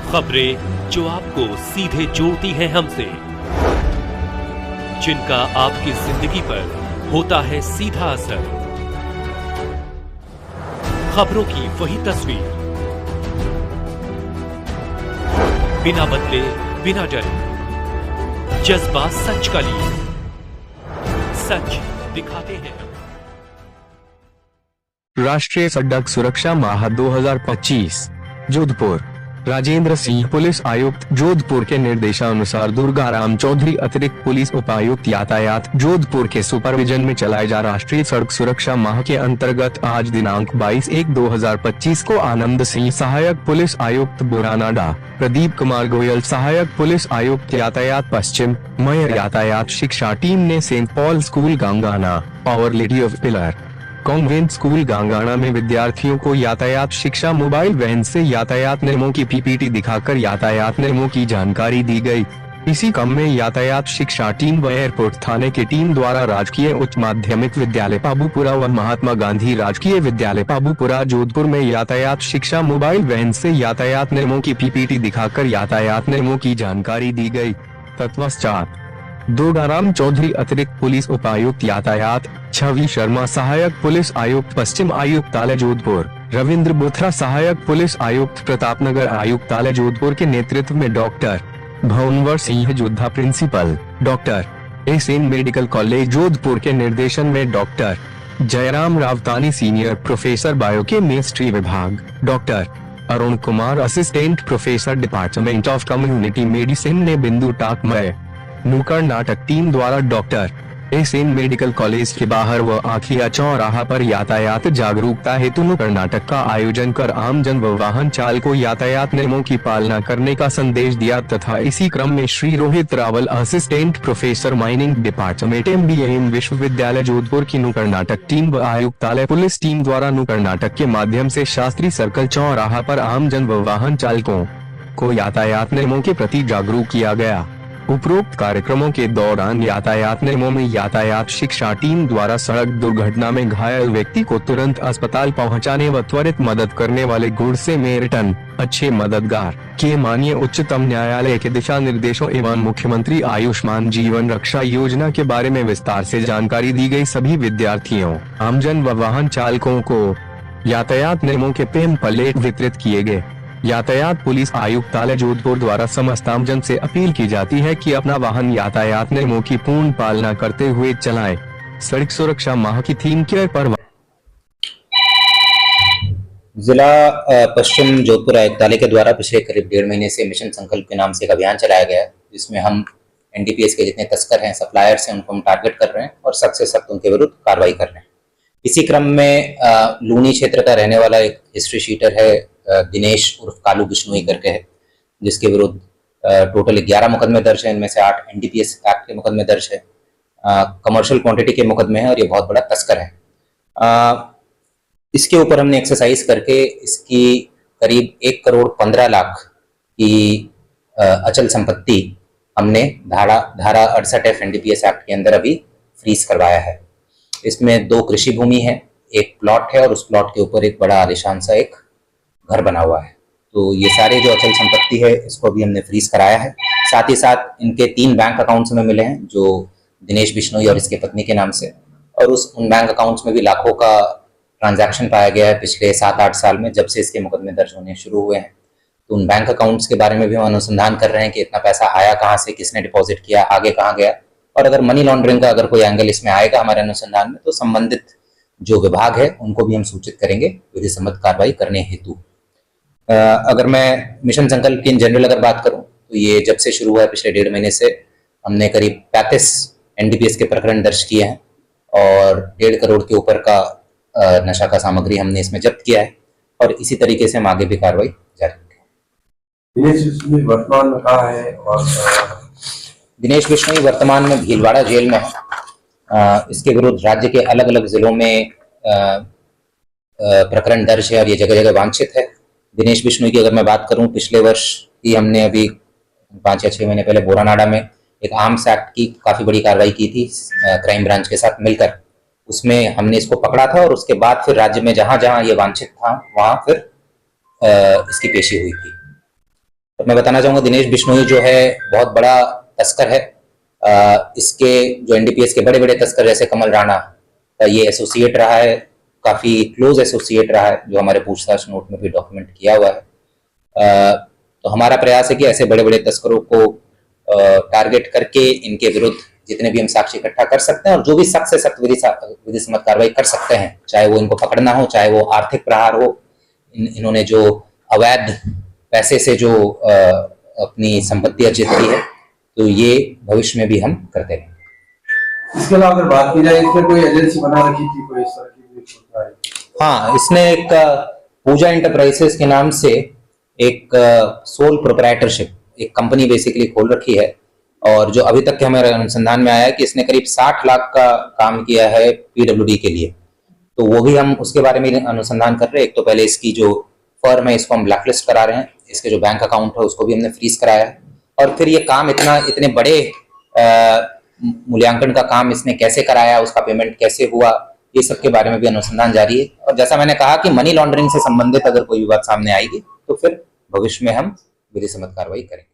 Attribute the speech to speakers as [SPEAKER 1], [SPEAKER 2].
[SPEAKER 1] खबरें जो आपको सीधे जोड़ती हैं हमसे, जिनका आपकी जिंदगी पर होता है सीधा असर। खबरों की वही तस्वीर, बिना बदले बिना डरे, जज्बा सच का लिए, सच दिखाते हैं।
[SPEAKER 2] राष्ट्रीय सड़क सुरक्षा माह 2025 जोधपुर। राजेंद्र सिंह पुलिस आयुक्त जोधपुर के निर्देशानुसार दुर्गाराम चौधरी अतिरिक्त पुलिस उपायुक्त यातायात जोधपुर के सुपरविजन में चलाए जा राष्ट्रीय सड़क सुरक्षा माह के अंतर्गत आज दिनांक 22/1/2025 को आनंद सिंह सहायक पुलिस आयुक्त बुरानाडा, प्रदीप कुमार गोयल सहायक पुलिस आयुक्त यातायात पश्चिम, मेयर यातायात शिक्षा टीम ने सेंट पॉल स्कूल गांगाना और lady of Pilar convent school Gangana में विद्यार्थियों को यातायात शिक्षा मोबाइल वैन से यातायात नियमों की पीपीटी दिखाकर यातायात नियमों की जानकारी दी गई। इसी क्रम में यातायात शिक्षा टीम व एयरपोर्ट थाने की टीम द्वारा राजकीय उच्च माध्यमिक विद्यालय पाबूपुरा व महात्मा गांधी राजकीय विद्यालय पाबूपुरा जोधपुर में यातायात शिक्षा मोबाइल वैन से यातायात नियमों की पीपीटी दिखाकर यातायात नियमों की जानकारी दी गई। तत्पश्चात दुर्गाराम चौधरी अतिरिक्त पुलिस उपायुक्त यातायात, छवि शर्मा सहायक पुलिस आयुक्त पश्चिम आयुक्तालय जोधपुर, रविंद्र बोथरा सहायक पुलिस आयुक्त प्रतापनगर आयुक्तालय जोधपुर के नेतृत्व में doctor Bhawanwar Singh Jodha principal, doctor SN medical college Jodhpur के निर्देशन में doctor Jairam Rawatani senior professor biochemistry विभाग, doctor Arun Kumar assistant professor department of community medicine ने बिंदु टाकमय नुक्कड़ नाटक टीम द्वारा डॉक्टर एसएन मेडिकल कॉलेज के बाहर व आखिया चौराहा पर यातायात जागरूकता हेतु नुक्कड़ नाटक का आयोजन कर आमजन व वाहन चालक को यातायात नियमों की पालना करने का संदेश दिया तथा इसी क्रम में Shri Rohit Rawal assistant professor mining department MBA विश्वविद्यालय जोधपुर की नुक्कड़ नाटक टीम व आयुक्तालय पुलिस टीम द्वारा नुक्कड़ नाटक के माध्यम से शास्त्री सर्कल चौराहा पर आमजन व वाहन चालकों को यातायात नियमों के प्रति जागरूक किया गया। उपरोक्त कार्यक्रमों के दौरान यातायात नियमों में यातायात शिक्षा टीम द्वारा सड़क दुर्घटना में घायल व्यक्ति को तुरंत अस्पताल पहुंचाने व त्वरित मदद करने वाले गुण से मेरिटन अच्छे मददगार के माननीय उच्चतम न्यायालय के दिशा निर्देशों एवं मुख्यमंत्री आयुष्मान जीवन रक्षा योजना के बारे में विस्तार से जानकारी दी गई। सभी विद्यार्थियों, आमजन व वाहन चालकों को यातायात नियमों के पेम्पलेट वितरित किए गए। यातायात पुलिस आयुक्तालय जोधपुर द्वारा समस्त आमजन से अपील की जाती है कि अपना वाहन यातायात नियमों की पूर्ण पालना करते हुए चलाएं। सड़क सुरक्षा माह की थीम के पर
[SPEAKER 3] जिला पश्चिम जोधपुर आयुक्तालय के द्वारा पिछले करीब 1.5 महीने से मिशन संकल्प के नाम से एक अभियान चलाया गया है, जिसमें हम NDPS के जितने तस्कर हैं, सप्लायर्स हैं, उनको हम टारगेट कर रहे हैं और सख्त से सख्त उनके विरुद्ध कार्रवाई कर रहे हैं। इसी क्रम में लूनी क्षेत्र का रहने वाला एक हिस्ट्री शीटर है दिनेश उर्फ कालू बिश्नोई करके है, जिसके विरुद्ध टोटल 11 मुकदमे दर्ज है। इनमें से 8 NDPS एक्ट के मुकदमे दर्ज है, कमर्शियल क्वांटिटी के मुकदमे हैं और ये बहुत बड़ा तस्कर है। इसके ऊपर हमने एक्सरसाइज करके इसकी करीब 1,15,00,000 की अचल संपत्ति हमने धारा 68F NDPS एक्ट के अंदर अभी फ्रीज करवाया है। इसमें 2 कृषि भूमि है, एक प्लॉट है और उस प्लॉट के ऊपर एक बड़ा आलीशान सा एक घर बना हुआ है। तो ये सारे जो अचल संपत्ति है इसको भी हमने फ्रीज कराया है। साथ ही साथ इनके 3 बैंक अकाउंट्स में मिले हैं, जो दिनेश बिश्नोई और इसके पत्नी के नाम से, और उन बैंक अकाउंट्स में भी लाखों का ट्रांजैक्शन पाया गया है पिछले 7-8 साल में, जब से इसके मुकदमे दर्ज होने शुरू हुए हैं। तो उन बैंक अकाउंट्स के बारे में भी हम अनुसंधान कर रहे हैं कि इतना पैसा आया कहाँ से, किसने डिपॉजिट किया, आगे कहाँ गया, और अगर मनी लॉन्ड्रिंग का अगर कोई एंगल इसमें आएगा हमारे अनुसंधान में तो संबंधित जो विभाग है उनको भी हम सूचित करेंगे विधि सम्मत कार्रवाई करने हेतु। अगर मैं मिशन संकल्प की इन जनरल अगर बात करूं तो ये जब से शुरू हुआ है पिछले 1.5 महीने से हमने करीब 35 NDPS के प्रकरण दर्ज किए हैं और 1.5 करोड़ के ऊपर का नशा का सामग्री हमने इसमें जब्त किया है और इसी तरीके से हम आगे भी कार्रवाई जारी रखेंगे।
[SPEAKER 4] दिनेश बिश्नोई वर्तमान में कहाँ है? और
[SPEAKER 3] दिनेश बिश्नोई वर्तमान में भीलवाड़ा जेल में है। इसके विरुद्ध राज्य के अलग अलग जिलों में प्रकरण दर्ज है और ये जगह जगह वांछित है। दिनेश बिश्नोई की अगर मैं बात करूं, पिछले वर्ष की हमने अभी 5 या 6 महीने पहले बोरानाडा में एक आर्म्स एक्ट की काफी बड़ी कार्रवाई की थी क्राइम ब्रांच के साथ मिलकर। उसमें हमने इसको पकड़ा था और उसके बाद फिर राज्य में जहां जहां ये वांछित था वहां फिर इसकी पेशी हुई थी। मैं बताना चाहूंगा दिनेश बिश्नोई जो है बहुत बड़ा तस्कर है। इसके जो एनडीपीएस के बड़े बड़े तस्कर जैसे कमल राणा का ये एसोसिएट रहा है, काफी क्लोज एसोसिएट रहा है, जो हमारे पूछताछ नोट में भी डॉक्यूमेंट किया हुआ है। तो हमारा प्रयास है कि ऐसे बड़े बड़े तस्करों को टारगेट करके इनके विरुद्ध जितने भी हम साक्ष्य इकट्ठा कर सकते हैं और जो भी सख्त से सख्त विधि सम्मत कार्रवाई कर सकते हैं, चाहे वो इनको पकड़ना हो, चाहे वो आर्थिक प्रहार हो, इन्होंने जो अवैध पैसे से जो अपनी संपत्ति अर्जित की है, तो ये भविष्य में भी हम करते रहेंगे।
[SPEAKER 4] इसके अलावा अगर बात की जाए, इसमें कोई एजेंसी बना रखी थी, कोई इस तरह की?
[SPEAKER 3] हाँ, इसने एक पूजा इंटरप्राइजेस के नाम से एक सोल प्रोप्राइटरशिप एक कंपनी बेसिकली खोल रखी है, और जो अभी तक के हमारे अनुसंधान में आया है कि इसने करीब 60 लाख का काम किया है पीडब्ल्यूडी के लिए। तो वो भी हम उसके बारे में अनुसंधान कर रहे हैं। एक तो पहले इसकी जो फर्म है इसको हम ब्लैकलिस्ट करा रहे हैं, इसके जो बैंक अकाउंट है उसको भी हमने फ्रीज कराया है, और फिर ये काम इतने बड़े मूल्यांकन का काम इसने कैसे कराया, उसका पेमेंट कैसे हुआ, ये सब के बारे में भी अनुसंधान जारी है। और जैसा मैंने कहा कि मनी लॉन्ड्रिंग से संबंधित अगर कोई बात सामने आएगी तो फिर भविष्य में हम विधि सम्मत कार्रवाई करेंगे।